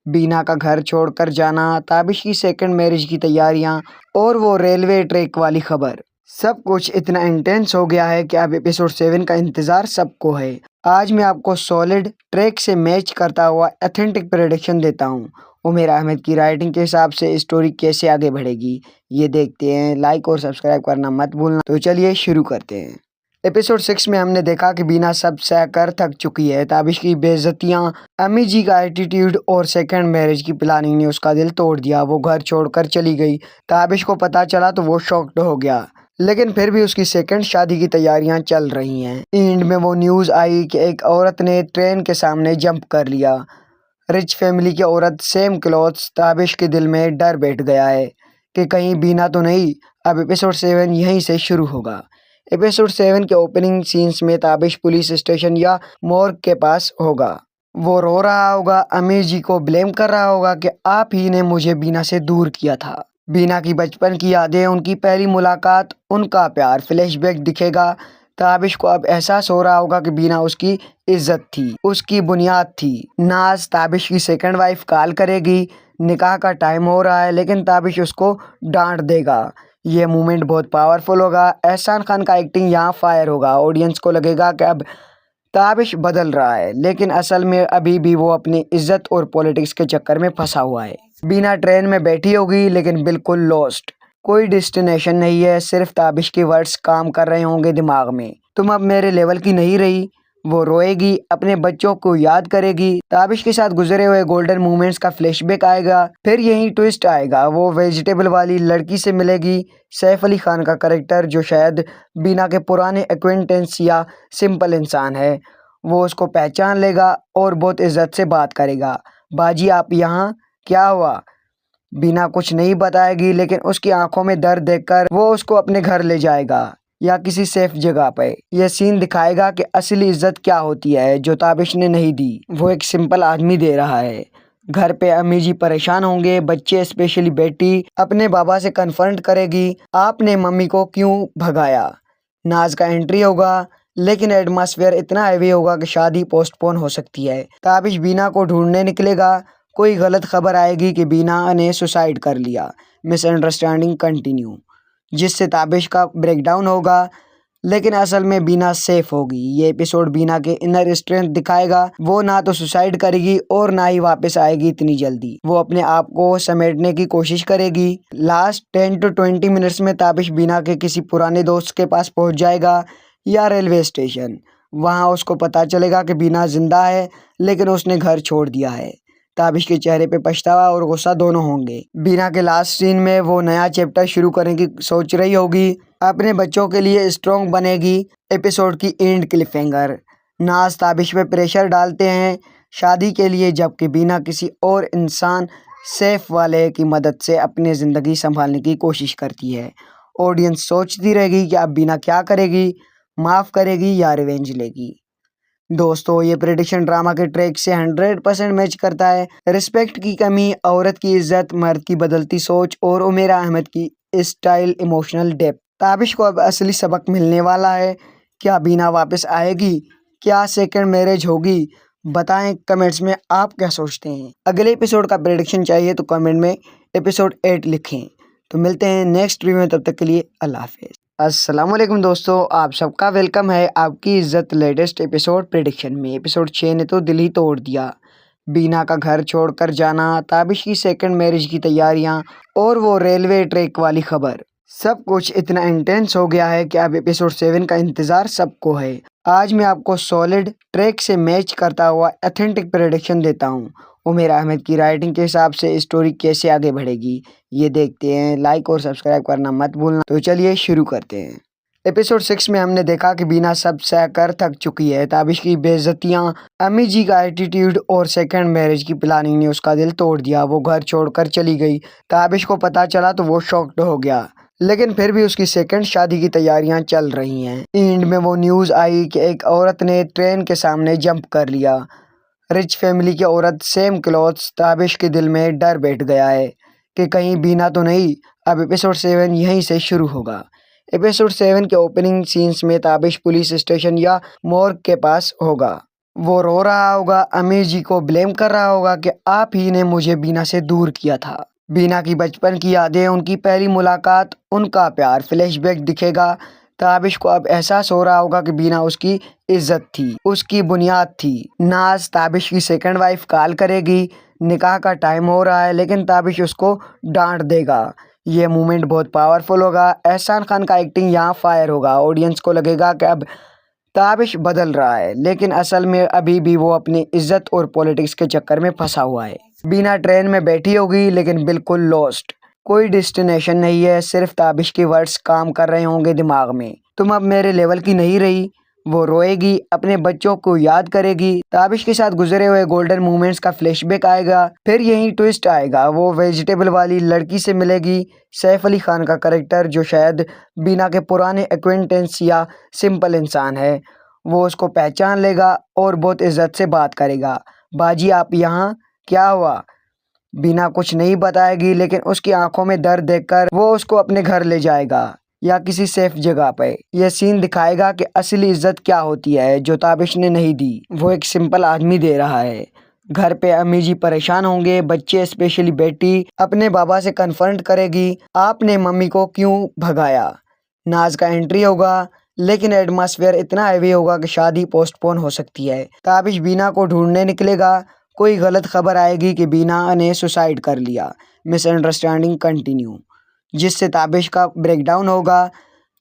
Speaker 11: बीना का घर छोड़कर जाना, ताबिश की सेकंड मैरिज की तैयारियां और वो रेलवे ट्रैक वाली खबर, सब कुछ इतना इंटेंस हो गया है कि अब एपिसोड 7 का इंतज़ार सबको है। आज मैं आपको सॉलिड ट्रैक से मैच करता हुआ ऑथेंटिक प्रेडिक्शन देता हूँ। उमेरा अहमद की राइटिंग के हिसाब से स्टोरी कैसे आगे बढ़ेगी ये देखते हैं। लाइक और सब्सक्राइब करना मत भूलना। तो चलिए शुरू करते हैं। एपिसोड 6 में हमने देखा कि बीना सब सह कर थक चुकी है। ताबिश की बेइज्जतियाँ, अम्मी जी का एटीट्यूड और सेकंड मैरिज की प्लानिंग ने उसका दिल तोड़ दिया। वो घर छोड़कर चली गई। ताबिश को पता चला तो वो शॉक्ड हो गया, लेकिन फिर भी उसकी सेकंड शादी की तैयारियां चल रही हैं। एंड में वो न्यूज़ आई कि एक औरत ने ट्रेन के सामने जंप कर लिया। रिच फैमिली की औरत, सेम क्लॉथ्स। ताबिश के दिल में डर बैठ गया है कि कहीं बीना तो नहीं। अब एपिसोड 7 यहीं से शुरू होगा। एपिसोड 7 के ओपनिंग सीन्स में ताबिश पुलिस स्टेशन या मॉर्ग के पास होगा। वो रो रहा होगा, अमीर जी को ब्लेम कर रहा होगा कि आप ही ने मुझे बीना से दूर किया था। बीना की बचपन की यादें, उनकी पहली मुलाकात, उनका प्यार, फ्लैशबैक दिखेगा। ताबिश को अब एहसास हो रहा होगा कि बीना उसकी इज्जत थी, उसकी बुनियाद थी। नाज ताबिश की सेकंड वाइफ कॉल करेगी। निकाह का टाइम हो रहा है, लेकिन ताबिश उसको डांट देगा। ये मूवमेंट बहुत पावरफुल होगा। एहसान खान का एक्टिंग यहाँ फायर होगा। ऑडियंस को लगेगा कि अब ताबिश बदल रहा है, लेकिन असल में अभी भी वो अपनी इज्जत और पॉलिटिक्स के चक्कर में फंसा हुआ है। बीना ट्रेन में बैठी होगी, लेकिन बिल्कुल लॉस्ट। कोई डेस्टिनेशन नहीं है, सिर्फ ताबिश के वर्ड्स काम कर रहे होंगे दिमाग में। तुम अब मेरे लेवल की नहीं रही। वो रोएगी, अपने बच्चों को याद करेगी। ताबिश के साथ गुजरे हुए गोल्डन मोमेंट्स का फ्लैशबैक आएगा। फिर यही ट्विस्ट आएगा, वो वेजिटेबल वाली लड़की से मिलेगी। सैफ अली खान का कैरेक्टर, जो शायद बीना के पुराने एक्वेंटेंस या सिंपल इंसान है, वो उसको पहचान लेगा और बहुत इज्जत से बात करेगा। बाजी आप यहाँ, क्या हुआ? बीना कुछ नहीं बताएगी, लेकिन उसकी आंखों में दर्द देखकर वो उसको अपने घर ले जाएगा या किसी सेफ जगह पे। यह सीन दिखाएगा कि असली इज्जत क्या होती है, जो ताबिश ने नहीं दी, वो एक सिंपल आदमी दे रहा है। घर पे अम्मी जी परेशान होंगे। बच्चे, स्पेशली बेटी, अपने बाबा से कन्फ्रंट करेगी, आपने मम्मी को क्यों भगाया। नाज का एंट्री होगा, लेकिन एटमॉस्फेयर इतना हैवी होगा कि शादी पोस्टपोन हो सकती है। ताबिश बीना को ढूंढने निकलेगा। कोई गलत खबर आएगी कि बीना ने सुसाइड कर लिया। मिसअंडरस्टैंडिंग कंटिन्यू, जिससे ताबिश का ब्रेकडाउन होगा, लेकिन असल में बीना सेफ होगी। ये एपिसोड बीना के इनर स्ट्रेंथ दिखाएगा। वो ना तो सुसाइड करेगी और ना ही वापस आएगी इतनी जल्दी। वो अपने आप को समेटने की कोशिश करेगी। लास्ट 10 to 20 मिनट्स में ताबिश बीना के किसी पुराने दोस्त के पास पहुंच जाएगा या रेलवे स्टेशन। वहां उसको पता चलेगा कि बीना जिंदा है, लेकिन उसने घर छोड़ दिया है। ताबिश के चेहरे पे पछतावा और गुस्सा दोनों होंगे। बीना के लास्ट सीन में वो नया चैप्टर शुरू करने की सोच रही होगी, अपने बच्चों के लिए स्ट्रॉन्ग बनेगी। एपिसोड की एंड क्लिफहैंगर। नाज ताबिश पे प्रेशर डालते हैं शादी के लिए, जबकि बीना किसी और इंसान सेफ वाले की मदद से अपनी ज़िंदगी संभालने की कोशिश करती है। ऑडियंस सोचती रहेगी कि अब बीना क्या करेगी, माफ़ करेगी या रिवेंज लेगी। दोस्तों, ये प्रेडिक्शन ड्रामा के ट्रैक से 100% मैच करता है। रिस्पेक्ट की कमी, औरत की इज्जत, मर्द की बदलती सोच और उमेरा अहमद की स्टाइल, इमोशनल डेप्थ। ताबिश को अब असली सबक मिलने वाला है। क्या बीना वापस आएगी? क्या सेकंड मैरिज होगी? बताएं कमेंट्स में आप क्या सोचते हैं। अगले एपिसोड का प्रेडिक्शन चाहिए तो कमेंट में एपिसोड 8 लिखें। तो मिलते हैं नेक्स्ट रिव्यू में, तब तक के लिए अल्लाह हाफिज़। अस्सलाम वालेकुम दोस्तों, आप सबका वेलकम है आपकी इज्जत लेटेस्ट एपिसोड प्रेडिक्शन में। एपिसोड 6 ने तो दिल ही तोड़ दिया। बीना का घर छोड़कर जाना, ताबिश की सेकंड मैरिज की तैयारियां और वो रेलवे ट्रैक वाली खबर, सब कुछ इतना इंटेंस हो गया है कि अब एपिसोड 7 का इंतज़ार सबको है। आज मैं आपको सॉलिड ट्रैक से मैच करता हुआ ऑथेंटिक प्रेडिक्शन देता हूँ। उमेर अहमद की राइटिंग के हिसाब से स्टोरी कैसे आगे बढ़ेगी ये देखते हैं। लाइक और सब्सक्राइब करना मत भूलना। तो चलिए शुरू करते हैं। एपिसोड 6 में हमने देखा कि बीना सब सहकर थक चुकी है। ताबिश की बेइज्जतियां, अम्मी जी का एटीट्यूड और सेकंड मैरिज की प्लानिंग ने उसका दिल तोड़ दिया। वो घर छोड़कर चली गई। ताबिश को पता चला तो वो शॉक्ड हो गया, लेकिन फिर भी उसकी सेकंड शादी की तैयारियां चल रही हैं। एंड में वो न्यूज़ आई कि एक औरत ने ट्रेन के सामने जंप कर लिया। रिच फैमिली की औरत, सेम क्लॉथ्स। ताबिश के दिल में डर बैठ गया है कि कहीं बीना तो नहीं। अब एपिसोड 7 यहीं से शुरू होगा। एपिसोड 7 के ओपनिंग सीन्स में ताबिश पुलिस स्टेशन या मॉर्ग के पास होगा। वो रो रहा होगा, अमीर जी को ब्लेम कर रहा होगा कि आप ही ने मुझे बीना से दूर किया था। बीना की बचपन की यादें, उनकी पहली मुलाकात, उनका प्यार, फ्लैशबैक दिखेगा। ताबिश को अब एहसास हो रहा होगा कि बीना उसकी इज्जत थी, उसकी बुनियाद थी। नाज, ताबिश की सेकंड वाइफ, कॉल करेगी। निकाह का टाइम हो रहा है, लेकिन ताबिश उसको डांट देगा। ये मूवमेंट बहुत पावरफुल होगा। एहसान खान का एक्टिंग यहाँ फायर होगा। ऑडियंस को लगेगा कि अब ताबिश बदल रहा है, लेकिन असल में अभी भी वो अपनी इज्जत और पॉलिटिक्स के चक्कर में फंसा हुआ है। बीना ट्रेन में बैठी होगी, लेकिन बिल्कुल लॉस्ट। कोई डेस्टिनेशन नहीं है, सिर्फ ताबिश के वर्ड्स काम कर रहे होंगे दिमाग में। तुम अब मेरे लेवल की नहीं रही। वो रोएगी, अपने बच्चों को याद करेगी। ताबिश के साथ गुजरे हुए गोल्डन मोमेंट्स का फ्लैशबैक आएगा। फिर यही ट्विस्ट आएगा, वो वेजिटेबल वाली लड़की से मिलेगी। सैफ अली खान का कैरेक्टर, जो शायद बीना के पुराने एक्वेंटेंस या सिंपल इंसान है, वो उसको पहचान लेगा और बहुत इज्जत से बात करेगा। बाजी, आप यहाँ, क्या हुआ? बीना कुछ नहीं बताएगी, लेकिन उसकी आंखों में दर्द देखकर वो उसको अपने घर ले जाएगा या किसी सेफ जगह पे। यह सीन दिखाएगा कि असली इज्जत क्या होती है, जो ताबिश ने नहीं दी, वो एक सिंपल आदमी दे रहा है। घर पे अम्मी जी परेशान होंगे। बच्चे, स्पेशली बेटी, अपने बाबा से कन्फ्रंट करेगी, आपने मम्मी को क्यों भगाया। नाज का एंट्री होगा, लेकिन एटमॉस्फेयर इतना हैवी होगा कि शादी पोस्टपोन हो सकती है। ताबिश बीना को ढूंढने निकलेगा। कोई गलत खबर आएगी कि बीना ने सुसाइड कर लिया। मिसअंडरस्टैंडिंग कंटिन्यू, जिससे ताबिश का ब्रेकडाउन होगा,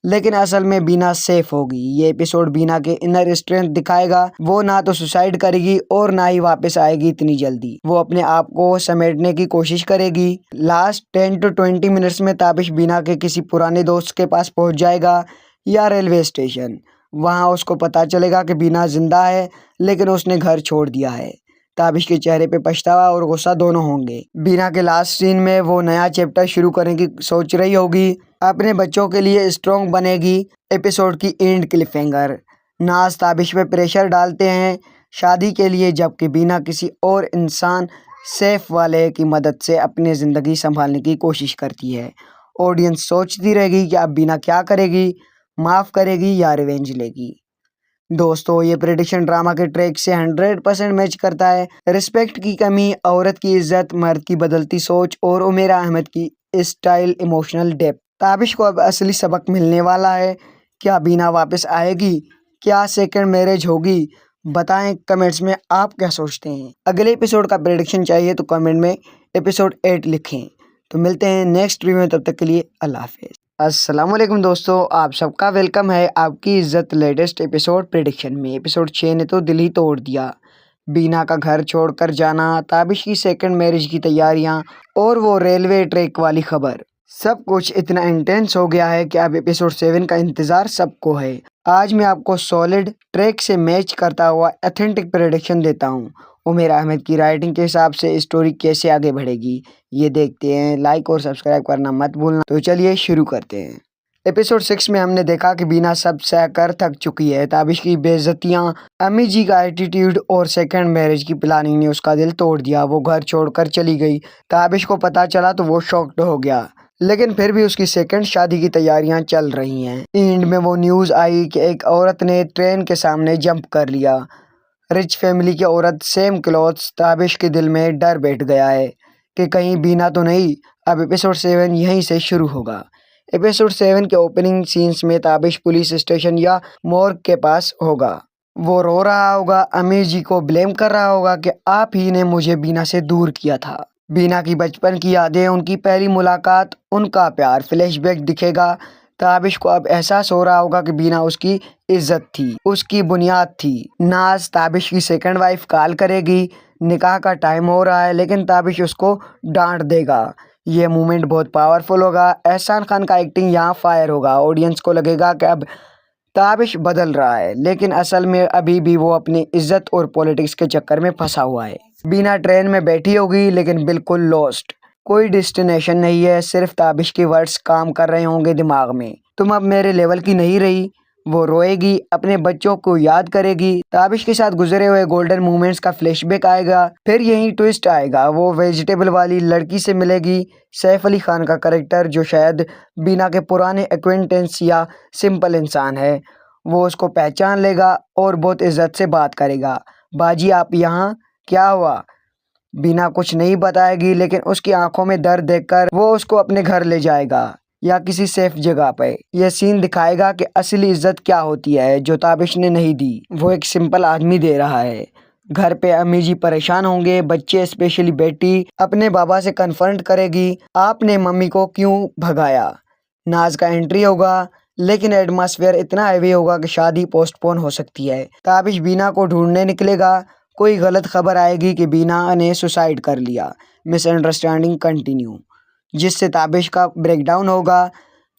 Speaker 11: लेकिन असल में बीना सेफ होगी। ये एपिसोड बीना के इनर स्ट्रेंथ दिखाएगा। वो ना तो सुसाइड करेगी और ना ही वापस आएगी इतनी जल्दी। वो अपने आप को समेटने की कोशिश करेगी। लास्ट 10 to 20 मिनट्स में ताबिश बीना के किसी पुराने दोस्त के पास पहुंच जाएगा या रेलवे स्टेशन। वहां उसको पता चलेगा कि बीना जिंदा है, लेकिन उसने घर छोड़ दिया है। ताबिश के चेहरे पे पछतावा और गुस्सा दोनों होंगे। बीना के लास्ट सीन में वो नया चैप्टर शुरू करने की सोच रही होगी। अपने बच्चों के लिए स्ट्रॉन्ग बनेगी। एपिसोड की एंड क्लिफहैंगर, नाज ताबिश पे प्रेशर डालते हैं शादी के लिए, जबकि बीना किसी और इंसान सेफ वाले की मदद से अपनी ज़िंदगी संभालने की कोशिश करती है। ऑडियंस सोचती रहेगी कि अब बीना क्या करेगी, माफ़ करेगी या रिवेंज लेगी। दोस्तों, ये प्रेडिक्शन ड्रामा के ट्रैक से 100% मैच करता है। रिस्पेक्ट की कमी, औरत की इज्जत, मर्द की बदलती सोच और उमेरा अहमद की स्टाइल, इमोशनल डेप्थ। ताबिश को अब असली सबक मिलने वाला है। क्या बीना वापस आएगी? क्या सेकंड मैरिज होगी? बताएं कमेंट्स में आप क्या सोचते हैं। अगले एपिसोड का प्रेडिक्शन चाहिए तो कमेंट में एपिसोड 8 लिखें। तो मिलते हैं नेक्स्ट वीडियो में, तब तक के लिए अल्लाह हाफिज़। अस्सलामुअलैकुम दोस्तों, आप सबका वेलकम है आपकी इज्जत लेटेस्ट एपिसोड प्रेडिक्शन में। एपिसोड 6 ने तो दिल ही तोड़ दिया। बीना का घर छोड़कर जाना, ताबिश की सेकंड मैरिज की तैयारियां और वो रेलवे ट्रैक वाली खबर, सब कुछ इतना इंटेंस हो गया है कि अब एपिसोड 7 का इंतज़ार सबको है। आज मैं आपको सॉलिड ट्रैक से मैच करता हुआ ऑथेंटिक प्रेडिक्शन देता हूँ। उमेर अहमद की राइटिंग के हिसाब से स्टोरी कैसे आगे बढ़ेगी ये देखते हैं। लाइक और सब्सक्राइब करना मत भूलना। तो चलिए शुरू करते हैं। एपिसोड 6 में हमने देखा कि बीना सब सहकर थक चुकी है। ताबिश की बेइज्जतियां, अम्मी जी का एटीट्यूड और सेकंड मैरिज की प्लानिंग ने उसका दिल तोड़ दिया। वो घर छोड़कर चली गई। ताबिश को पता चला तो वो शॉक्ड हो गया, लेकिन फिर भी उसकी सेकंड शादी की तैयारियां चल रही हैं। एंड में वो न्यूज़ आई कि एक औरत ने ट्रेन के सामने जंप कर लिया। रिच फैमिली की औरत, सेम क्लॉथ्स। ताबिश के दिल में डर बैठ गया है कि कहीं बीना तो नहीं। अब एपिसोड 7 यहीं से शुरू होगा। एपिसोड 7 के ओपनिंग सीन्स में ताबिश पुलिस स्टेशन या मॉर्ग के पास होगा। वो रो रहा होगा, अमीर जी को ब्लेम कर रहा होगा कि आप ही ने मुझे बीना से दूर किया था। बीना की बचपन की यादें, उनकी पहली मुलाकात, उनका प्यार फ्लैशबैक दिखेगा। ताबिश को अब एहसास हो रहा होगा कि बीना उसकी इज्जत थी, उसकी बुनियाद थी। नाज ताबिश की सेकंड वाइफ कॉल करेगी, निकाह का टाइम हो रहा है, लेकिन ताबिश उसको डांट देगा। ये मोमेंट बहुत पावरफुल होगा। एहसान खान का एक्टिंग यहाँ फायर होगा। ऑडियंस को लगेगा कि अब ताबिश बदल रहा है, लेकिन असल में अभी भी वो अपनी इज्जत और पॉलिटिक्स के चक्कर में फंसा हुआ है। बीना ट्रेन में बैठी होगी, लेकिन बिल्कुल लॉस्ट। कोई डेस्टिनेशन नहीं है, सिर्फ ताबिश के वर्ड्स काम कर रहे होंगे दिमाग में। तुम अब मेरे लेवल की नहीं रही। वो रोएगी, अपने बच्चों को याद करेगी। ताबिश के साथ गुजरे हुए गोल्डन मोमेंट्स का फ्लैशबैक आएगा। फिर यही ट्विस्ट आएगा, वो वेजिटेबल वाली लड़की से मिलेगी। सैफ अली खान का कैरेक्टर, जो शायद बीना के पुराने एक्वेंटेंस या सिंपल इंसान है, वो उसको पहचान लेगा और बहुत इज्जत से बात करेगा। बाजी आप यहाँ, क्या हुआ? बीना कुछ नहीं बताएगी, लेकिन उसकी आंखों में दर्द देखकर वो उसको अपने घर ले जाएगा या किसी सेफ जगह पे। यह सीन दिखाएगा कि असली इज्जत क्या होती है, जो ताबिश ने नहीं दी, वो एक सिंपल आदमी दे रहा है। घर पे अम्मी जी परेशान होंगे, बच्चे स्पेशली बेटी अपने बाबा से कन्फ्रंट करेगी, आपने मम्मी को क्यों भगाया। नाज का एंट्री होगा, लेकिन एटमॉस्फेयर इतना हैवी होगा कि शादी पोस्टपोन हो सकती है। ताबिश बीना को ढूंढने निकलेगा। कोई गलत खबर आएगी कि बीना ने सुसाइड कर लिया। मिसअंडरस्टैंडिंग कंटिन्यू, जिससे ताबिश का ब्रेकडाउन होगा,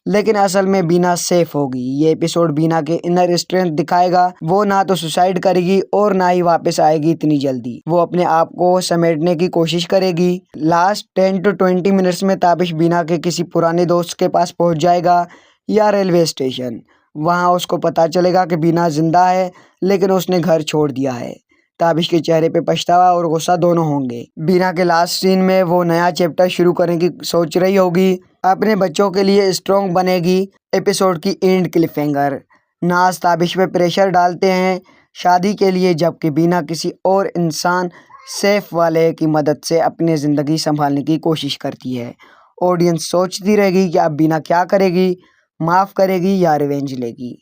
Speaker 11: लेकिन असल में बीना सेफ होगी। ये एपिसोड बीना के इनर स्ट्रेंथ दिखाएगा। वो ना तो सुसाइड करेगी और ना ही वापस आएगी इतनी जल्दी। वो अपने आप को समेटने की कोशिश करेगी। लास्ट 10 to 20 मिनट्स में ताबिश बीना के किसी पुराने दोस्त के पास पहुंच जाएगा या रेलवे स्टेशन। वहां उसको पता चलेगा कि बीना जिंदा है, लेकिन उसने घर छोड़ दिया है। ताबिश के चेहरे पे पछतावा और गुस्सा दोनों होंगे। बीना के लास्ट सीन में वो नया चैप्टर शुरू करने की सोच रही होगी, अपने बच्चों के लिए स्ट्रॉन्ग बनेगी। एपिसोड की एंड क्लिफहैंगर, नाज ताबिश पे प्रेशर डालते हैं शादी के लिए, जबकि बीना किसी और इंसान सेफ वाले की मदद से अपनी ज़िंदगी संभालने की कोशिश करती है। ऑडियंस सोचती रहेगी कि अब बीना क्या करेगी, माफ़ करेगी या रिवेंज लेगी।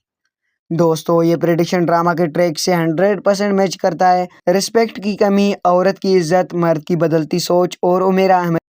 Speaker 11: दोस्तों, ये प्रेडिक्शन ड्रामा के ट्रैक से 100% मैच करता है। रिस्पेक्ट की कमी, औरत की इज्जत, मर्द की बदलती सोच और उमेरा अहमद